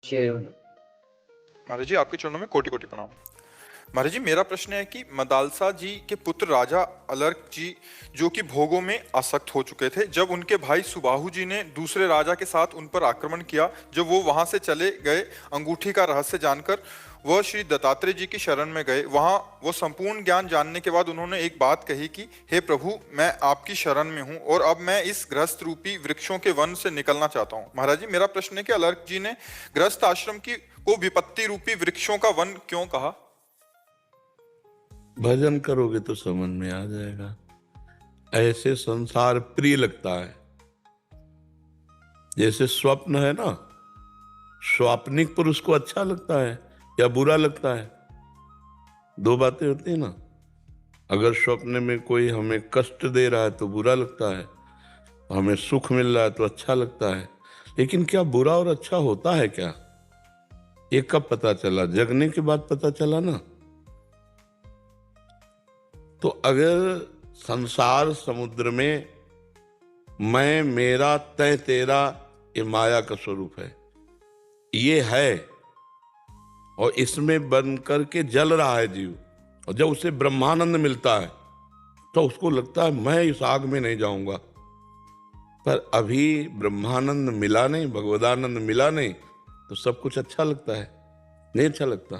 शेर। महाराज जी, आपके चरणों में कोटि कोटि प्रणाम। महाराज जी, मेरा प्रश्न है कि मदालसा जी के पुत्र राजा अलर्क जी जो कि भोगों में आसक्त हो चुके थे, जब उनके भाई सुबाहु जी ने दूसरे राजा के साथ उन पर आक्रमण किया, जब वो वहां से चले गए, अंगूठी का रहस्य जानकर वह श्री दत्तात्रेय जी की शरण में गए। वहां वो संपूर्ण ज्ञान जानने के बाद उन्होंने एक बात कही कि हे प्रभु, मैं आपकी शरण में हूं और अब मैं इस गृहस्थ रूपी वृक्षों के वन से निकलना चाहता हूं। महाराज जी, मेरा प्रश्न है कि अलर्क जी ने गृहस्थ आश्रम की को विपत्ति रूपी वृक्षों का वन क्यों कहा? भजन करोगे तो समझ में आ जाएगा। ऐसे संसार प्रिय लगता है, जैसे स्वप्न है ना, स्वाप्निक पुरुष को अच्छा लगता है या बुरा लगता है? दो बातें होती है ना। अगर स्वप्न में कोई हमें कष्ट दे रहा है तो बुरा लगता है, हमें सुख मिल रहा है तो अच्छा लगता है। लेकिन क्या बुरा और अच्छा होता है क्या? ये कब पता चला? जगने के बाद पता चला ना। तो अगर संसार समुद्र में मैं, मेरा, तय, तेरा, ये माया का स्वरूप है, ये है और इसमें बन करके जल रहा है जीव, और जब उसे ब्रह्मानंद मिलता है तो उसको लगता है मैं इस आग में नहीं जाऊंगा। पर अभी ब्रह्मानंद मिला नहीं, भगवदानंद मिला नहीं, तो सब कुछ अच्छा लगता है? नहीं अच्छा लगता।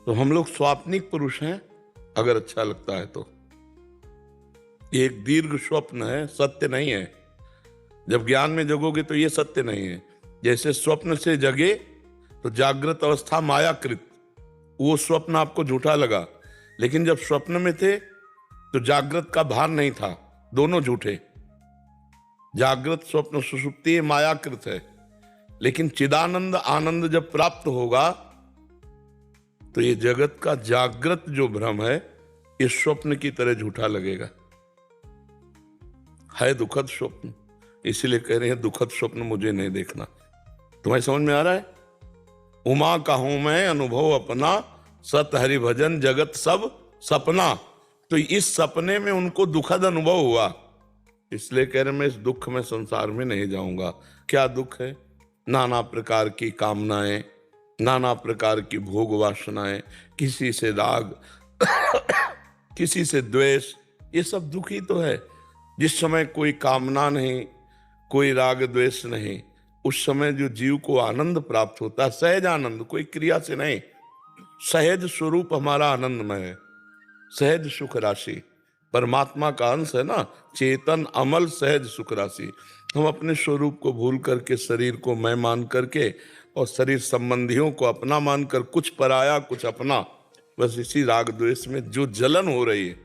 तो हम लोग स्वाप्निक पुरुष हैं अगर अच्छा लगता है तो। एक दीर्घ स्वप्न है, सत्य नहीं है। जब ज्ञान में जगोगे तो ये सत्य नहीं है। जैसे स्वप्न से जगे तो जागृत अवस्था मायाकृत, वो स्वप्न आपको झूठा लगा, लेकिन जब स्वप्न में थे तो जागृत का भान नहीं था, दोनों झूठे। जागृत स्वप्न सुषुप्ति मायाकृत है, लेकिन चिदानंद आनंद जब प्राप्त होगा तो ये जगत का जागृत जो भ्रम है इस स्वप्न की तरह झूठा लगेगा। है दुखद स्वप्न, इसीलिए कह रहे हैं दुखद स्वप्न मुझे नहीं देखना। तुम्हें समझ में आ रहा है? उमा कहूं मैं अनुभव अपना, सत हरि भजन जगत सब सपना। तो इस सपने में उनको दुखद अनुभव हुआ, इसलिए कह रहे मैं इस दुख में संसार में नहीं जाऊंगा। क्या दुख है? नाना प्रकार की कामनाएं, नाना प्रकार की भोग वासनाएं, किसी से राग किसी से द्वेष, ये सब दुख ही तो है। जिस समय कोई कामना नहीं, कोई राग द्वेष नहीं, उस समय जो जीव को आनंद प्राप्त होता है, सहज आनंद, कोई क्रिया से नहीं, सहज स्वरूप हमारा आनंदमय है, सहज सुख राशि, परमात्मा का अंश है ना, चेतन अमल सहज सुख राशि। हम अपने स्वरूप को भूल करके शरीर को मैं मान करके और शरीर संबंधियों को अपना मानकर कुछ पराया कुछ अपना, बस इसी राग द्वेष में जो जलन हो रही है,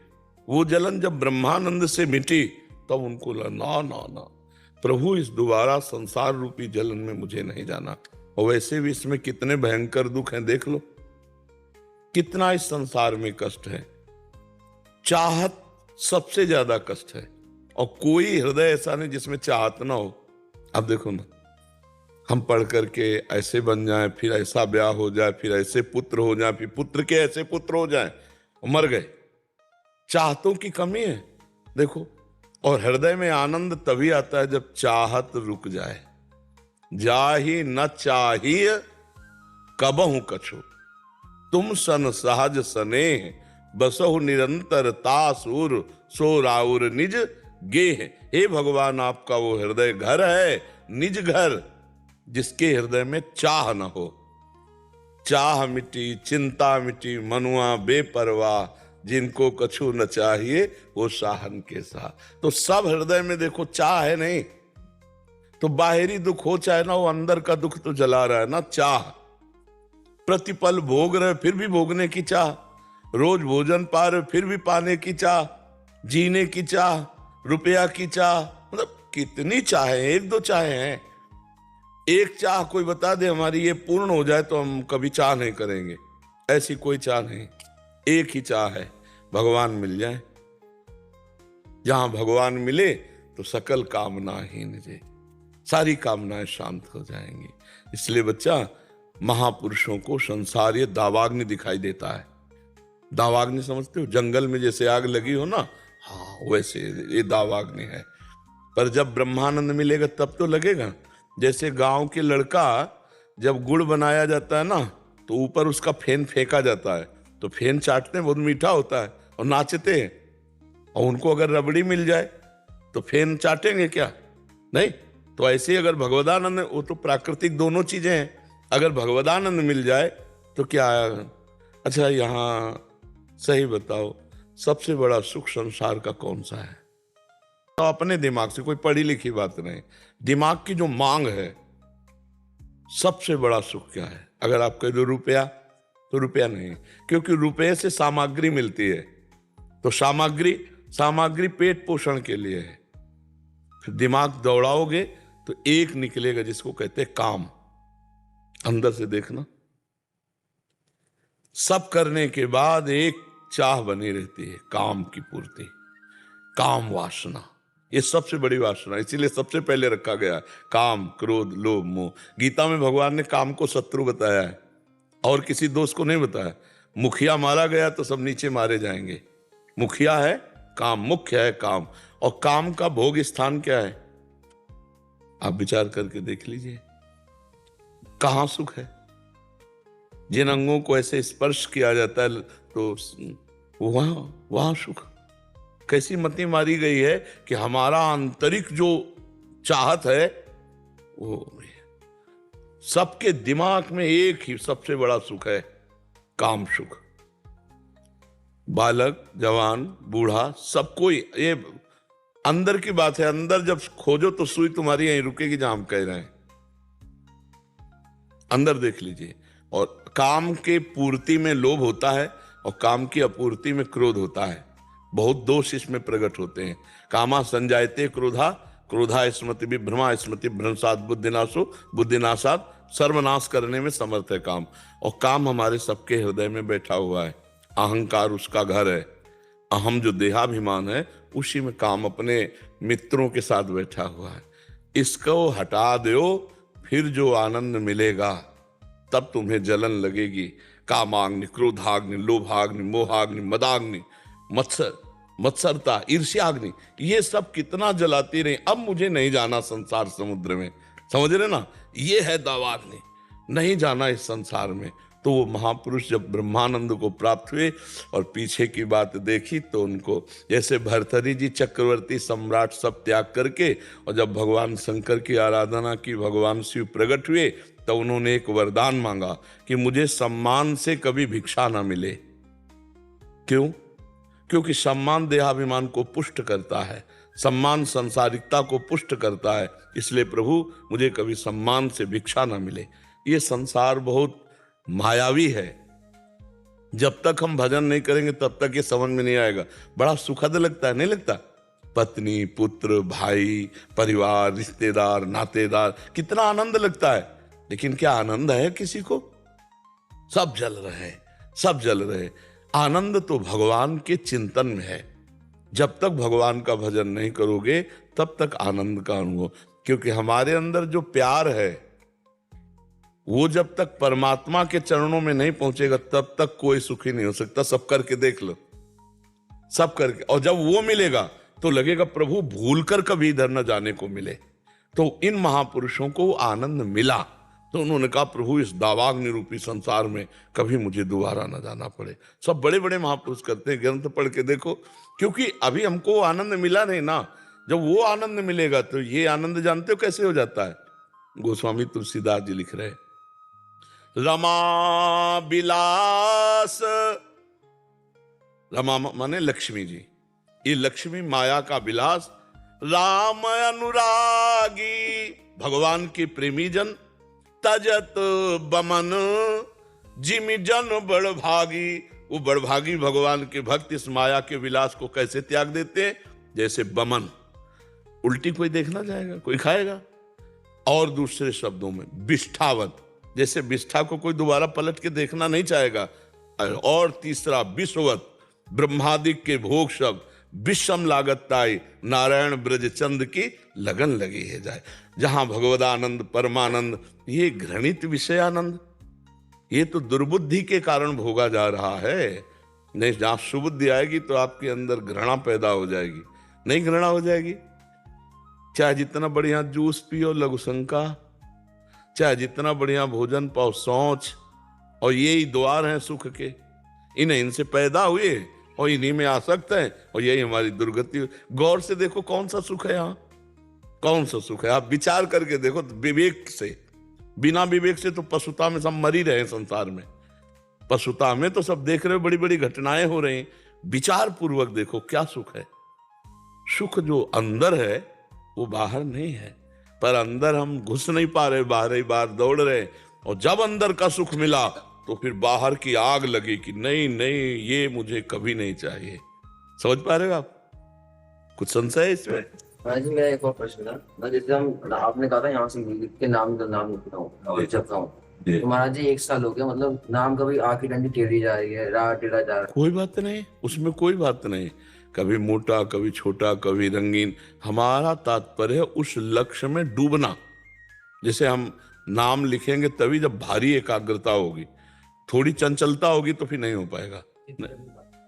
वो जलन जब ब्रह्मानंद से मिटी तब उनको ना ना ना, प्रभु इस दोबारा संसार रूपी जलन में मुझे नहीं जाना। और वैसे भी इसमें कितने भयंकर दुख हैं, देख लो कितना इस संसार में कष्ट है। चाहत सबसे ज्यादा कष्ट है, और कोई हृदय ऐसा नहीं जिसमें चाहत ना हो। अब देखो ना, हम पढ़ करके ऐसे बन जाएं, फिर ऐसा ब्याह हो जाए, फिर ऐसे पुत्र हो जाए, फिर पुत्र के ऐसे पुत्र हो जाएं, मर गए। चाहतों की कमी है देखो। और हृदय में आनंद तभी आता है जब चाहत रुक जाए। जाहि न चाहिए कबहु कछु, तुम सन सहज स्नेह, बसहु निरंतर तासुर, सो राउर निज गेह। हे भगवान, आपका वो हृदय घर है, निज घर, जिसके हृदय में चाह न हो। चाह मिटी, चिंता मिटी, मनुआ बेपरवाह, जिनको कछु न चाहिए वो साहन के साथ। तो सब हृदय में देखो चाह है नहीं, तो बाहरी दुख हो चाहे ना, वो अंदर का दुख तो जला रहा है ना, चाह। प्रतिपल भोग रहे फिर भी भोगने की चाह, रोज भोजन पा रहे फिर भी पाने की चाह, जीने की चाह, रुपया की चाह, मतलब कितनी चाहे, एक दो चाहे हैं। एक चाह कोई बता दे हमारी ये पूर्ण हो जाए तो हम कभी चाह नहीं करेंगे, ऐसी कोई चाह नहीं। एक ही चाह है, भगवान मिल जाए। जहां भगवान मिले तो सकल कामनाहीन जे, सारी कामनाएं शांत हो जाएंगी। इसलिए बच्चा, महापुरुषों को संसार ये दावाग्नि दिखाई देता है। दावाग्नि समझते हो? जंगल में जैसे आग लगी हो ना, हाँ वैसे ये दावाग्नि है। पर जब ब्रह्मानंद मिलेगा तब तो लगेगा। जैसे गांव के लड़का जब गुड़ बनाया जाता है ना तो ऊपर उसका फेन फेंका जाता है, तो फेन चाटते हैं, बहुत मीठा होता है और नाचते हैं। और उनको अगर रबड़ी मिल जाए तो फेन चाटेंगे क्या? नहीं। तो ऐसे ही अगर भगवदानंद, वो तो प्राकृतिक दोनों चीजें हैं, अगर भगवदानंद मिल जाए तो क्या? अच्छा यहाँ सही बताओ, सबसे बड़ा सुख संसार का कौन सा है? तो अपने दिमाग से, कोई पढ़ी लिखी बात नहीं, दिमाग की जो मांग है, सबसे बड़ा सुख क्या है? अगर आप कह दो रुपया, तो रुपया नहीं, क्योंकि रुपये से सामग्री मिलती है, तो सामग्री पेट पोषण के लिए है। फिर दिमाग दौड़ाओगे तो एक निकलेगा जिसको कहते हैं काम। अंदर से देखना, सब करने के बाद एक चाह बनी रहती है, काम की पूर्ति, काम वासना। ये सबसे बड़ी वासना, इसीलिए सबसे पहले रखा गया है काम, क्रोध, लोभ, मोह। गीता में भगवान ने काम को शत्रु बताया है और किसी दोस्त को नहीं बताया। मुखिया मारा गया तो सब नीचे मारे जाएंगे। मुखिया है काम, मुख्य है काम। और काम का भोग स्थान क्या है? आप विचार करके देख लीजिए, कहां सुख है? जिन अंगों को ऐसे स्पर्श किया जाता है तो वहां सुख। कैसी मति मारी गई है कि हमारा आंतरिक जो चाहत है वो, सबके दिमाग में एक ही सबसे बड़ा सुख है, काम सुख। बालक, जवान, बूढ़ा, सबको ये अंदर की बात है। अंदर जब खोजो तो सुई तुम्हारी यहीं रुकेगी जहां हम कह रहे हैं। अंदर देख लीजिए। और काम के पूर्ति में लोभ होता है और काम की अपूर्ति में क्रोध होता है। बहुत दोष इसमें प्रकट होते हैं। कामा संजायते क्रोधा, क्रोधा स्मृति विभ्रमा, स्मृति भ्रंशात बुद्धिनाशो, बुद्धिनाशात सर्वनाश करने में समर्थ है काम। और काम हमारे सबके हृदय में बैठा हुआ है। अहंकार उसका घर है, अहम जो देहाभिमान है उसी में काम अपने मित्रों के साथ बैठा हुआ है। इसको हटा दो, फिर जो आनंद मिलेगा तब तुम्हें जलन लगेगी। कामाग्नि, क्रोधाग्नि, लोभाग्नि, मोहाग्नि, मदाग्नि, मत्सरता, ईर्ष्याग्नि, ये सब कितना जलाती रही। अब मुझे नहीं जाना संसार समुद्र में, समझ रहे ना? ये है दावाग्नि, नहीं जाना इस संसार में। तो वो महापुरुष जब ब्रह्मानंद को प्राप्त हुए और पीछे की बात देखी तो उनको, जैसे भर्तृहरि जी चक्रवर्ती सम्राट सब त्याग करके, और जब भगवान शंकर की आराधना की, भगवान शिव प्रकट हुए, तो उन्होंने एक वरदान मांगा कि मुझे सम्मान से कभी भिक्षा ना मिले। क्यों? क्योंकि सम्मान देहाभिमान को पुष्ट करता है, सम्मान संसारिकता को पुष्ट करता है। इसलिए प्रभु मुझे कभी सम्मान से भिक्षा ना मिले। ये संसार बहुत मायावी है। जब तक हम भजन नहीं करेंगे तब तक ये समझ में नहीं आएगा। बड़ा सुखद लगता है, नहीं लगता? पत्नी, पुत्र, भाई, परिवार, रिश्तेदार, नातेदार, कितना आनंद लगता है। लेकिन क्या आनंद है किसी को? सब जल रहे, सब जल रहे। आनंद तो भगवान के चिंतन में है। जब तक भगवान का भजन नहीं करोगे तब तक आनंद का अनुभव, क्योंकि हमारे अंदर जो प्यार है वो जब तक परमात्मा के चरणों में नहीं पहुंचेगा तब तक कोई सुखी नहीं हो सकता। सब करके देख लो, सब करके। और जब वो मिलेगा तो लगेगा प्रभु भूलकर कभी इधर न जाने को मिले। तो इन महापुरुषों को आनंद मिला तो उन्होंने कहा प्रभु इस दावाग्नि रूपी संसार में कभी मुझे दोबारा न जाना पड़े। सब बड़े बड़े महापुरुष करते हैं, ग्रंथ पढ़ के देखो। क्योंकि अभी हमको आनंद मिला नहीं ना, जब वो आनंद मिलेगा तो ये आनंद जानते हो कैसे हो जाता है? गोस्वामी तुलसीदास जी लिख रहे हैं, रमा बिलास, रमा माने लक्ष्मी जी, ये लक्ष्मी माया का विलास। राम अनुरागी, भगवान के प्रेमी जन, तजत बमन जिमि जन बड़भागी। वो बड़भागी भगवान के भक्त इस माया के विलास को कैसे त्याग देते हैं? जैसे बमन, उल्टी कोई देखना जाएगा, कोई खाएगा। और दूसरे शब्दों में विष्ठावत, जैसे विष्ठा को कोई दोबारा पलट के देखना नहीं चाहेगा। और तीसरा विश्ववत, ब्रह्मादिक के भोग शब्द, विषम लागताई, नारायण ब्रज चंद की लगन लगी है जाए। जहां भगवदानंद, परमानंद, ये घृणित विषयानंद, ये तो दुर्बुद्धि के कारण भोगा जा रहा है। नहीं, जहां सुबुद्धि आएगी तो आपके अंदर घृणा पैदा हो जाएगी। नहीं घृणा हो जाएगी, चाहे जितना बढ़िया जूस पियो लघु शंका, चाहे जितना बढ़िया भोजन पाओ, सोच, और यही द्वार हैं सुख के। इनसे पैदा हुए और इन्हीं में आसक्त है, और यही हमारी दुर्गति। गौर से देखो कौन सा सुख है यहाँ, कौन सा सुख है? आप विचार करके देखो विवेक से। बिना विवेक से तो पशुता में सब मर ही रहे हैं संसार में। पशुता में तो सब देख रहे हो, बड़ी बड़ी घटनाएं हो रही। विचार पूर्वक देखो क्या सुख है। सुख जो अंदर है वो बाहर नहीं है, पर अंदर हम घुस नहीं पा रहे, बाहर ही बाहर दौड़ रहे। और जब अंदर का सुख मिला तो फिर बाहर की आग लगी कि नहीं नहीं, ये मुझे कभी नहीं चाहिए। समझ पा रहे हो आप? कुछ संशय है इसमें? हाँ जी, मेरा एक और प्रश्न था। जैसे हम, आपने कहा था यहाँ से लिख के नाम लिखता हूँ और जपता हूँ, तो महाराज जी 1 साल हो गया, मतलब नाम कभी आखिर डंडी टेढ़ी जा रही है, राह टेढ़ा जा रहा है। कोई बात नहीं, उसमें कोई बात नहीं। कभी मोटा, कभी छोटा, कभी रंगीन। हमारा तात्पर्य है उस लक्ष्य में डूबना। जैसे हम नाम लिखेंगे तभी जब भारी एकाग्रता होगी, थोड़ी चंचलता होगी तो फिर नहीं हो पाएगा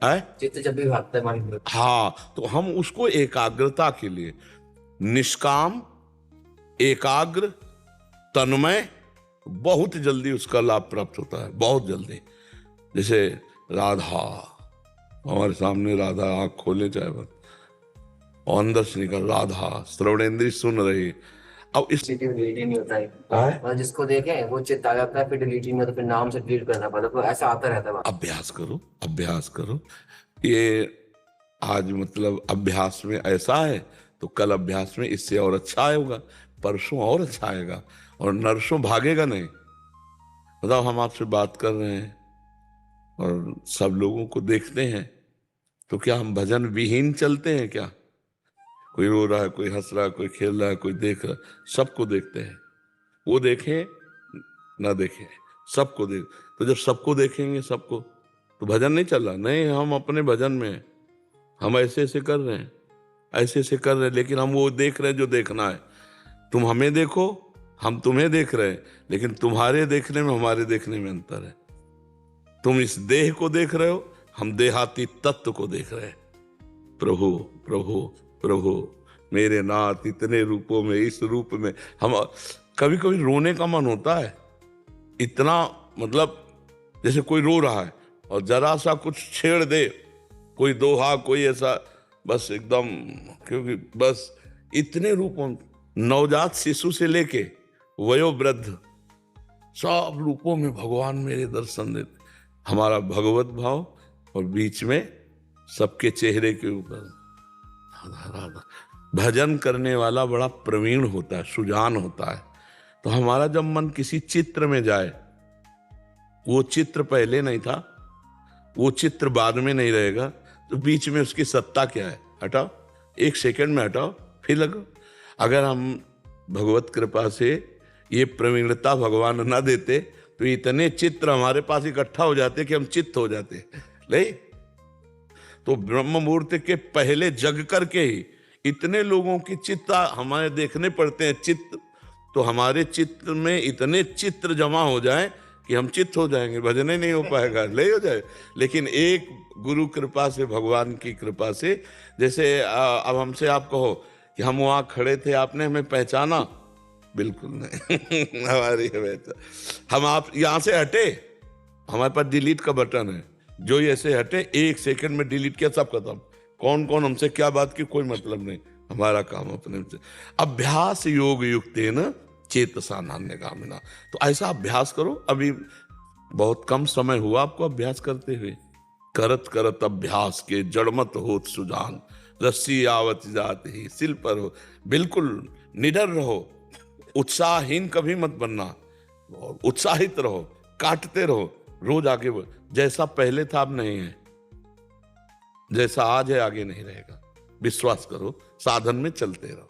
है? चित्त जब भी भागता है मन में। हाँ, तो हम उसको एकाग्रता के लिए निष्काम, एकाग्र, तन्मय, बहुत जल्दी उसका लाभ प्राप्त होता है, बहुत जल्दी। जैसे राधा, हमारे सामने राधा आंख खोले चाहे बंद, और अंदर से निकल राधा, श्रवणेंद्रिय सुन रही। अब इस डिलीट ही नहीं होता है, और जिसको देखें वो चित्त आ जाता है, फिर डिलीट ही नहीं होता, फिर नाम से डिलीट करना पड़ता है, तो ऐसा आता रहता है। अभ्यास करो, अभ्यास करो। ये आज मतलब अभ्यास में ऐसा है तो कल अभ्यास में इससे और अच्छा आएगा, परसों और अच्छा आएगा, और नरसों भागेगा नहीं। बताओ, हम आपसे बात कर रहे हैं और सब लोगों को देखते हैं, तो क्या हम भजन विहीन चलते हैं क्या? कोई रो रहा है, कोई हंस रहा है, कोई खेल रहा है, कोई देख रहा है, सबको देखते हैं। वो देखें ना देखें, सबको देख। तो जब सबको देखेंगे, सबको, तो भजन नहीं चल रहा। नहीं, हम अपने भजन में हैं। हम ऐसे ऐसे कर रहे हैं, ऐसे ऐसे कर रहे हैं, लेकिन हम वो देख रहे हैं जो देखना है। तुम हमें देखो, हम तुम्हें देख रहे हैं, लेकिन तुम्हारे देखने में हमारे देखने में अंतर है। तुम इस देह को देख रहे हो, हम देहाती तत्व को देख रहे हैं। प्रभु प्रभु प्रभु, मेरे नाथ इतने रूपों में, इस रूप में। हम कभी कभी रोने का मन होता है, इतना मतलब जैसे कोई रो रहा है और जरा सा कुछ छेड़ दे, कोई दोहा, कोई ऐसा, बस एकदम, क्योंकि बस इतने रूपों, नवजात शिशु से लेके वयोवृद्ध, सब रूपों में भगवान मेरे दर्शन देते। हमारा भगवत भाव, और बीच में सबके चेहरे के ऊपर राधा राधा। भजन करने वाला बड़ा प्रवीण होता है, सुजान होता है। तो हमारा जब मन किसी चित्र में जाए, वो चित्र पहले नहीं था, वो चित्र बाद में नहीं रहेगा, तो बीच में उसकी सत्ता क्या है? हटाओ, 1 सेकंड में हटाओ, फिर लगो। अगर हम भगवत कृपा से ये प्रवीणता भगवान ना देते तो इतने चित्र हमारे पास इकट्ठा हो जाते कि हम चित्त हो जाते। नहीं तो ब्रह्म मुहूर्त के पहले जग करके ही इतने लोगों की चित्त हमारे देखने पड़ते हैं। चित्त तो हमारे चित्त में इतने चित्र जमा हो जाए कि हम चित्त हो जाएंगे, भजन ही नहीं हो पाएगा, ले हो जाए। लेकिन एक गुरु कृपा से, भगवान की कृपा से, जैसे अब हमसे आप कहो कि हम वहाँ खड़े थे, आपने हमें पहचाना? बिल्कुल नहीं। हमारी हम आप यहाँ से हटे, हमारे पास डिलीट का बटन है, जो ऐसे हटे 1 सेकंड में डिलीट किया, सब खत्म। कौन कौन हमसे क्या बात की, कोई मतलब नहीं। हमारा काम अपने से। अभ्यास योग युक्तेन चेतसा नान्यगामिना। तो ऐसा अभ्यास करो। अभी बहुत कम समय हुआ आपको अभ्यास करते हुए। करत करत अभ्यास के जड़मत होत सुजान, रस्सी आवत जात ही सिल पर हो। बिल्कुल निडर रहो, उत्साहहीन कभी मत बनना, उत्साहित रहो, काटते रहो, रोज आगे बढ़ो। जैसा पहले था अब नहीं है, जैसा आज है आगे नहीं रहेगा। विश्वास करो, साधन में चलते रहो।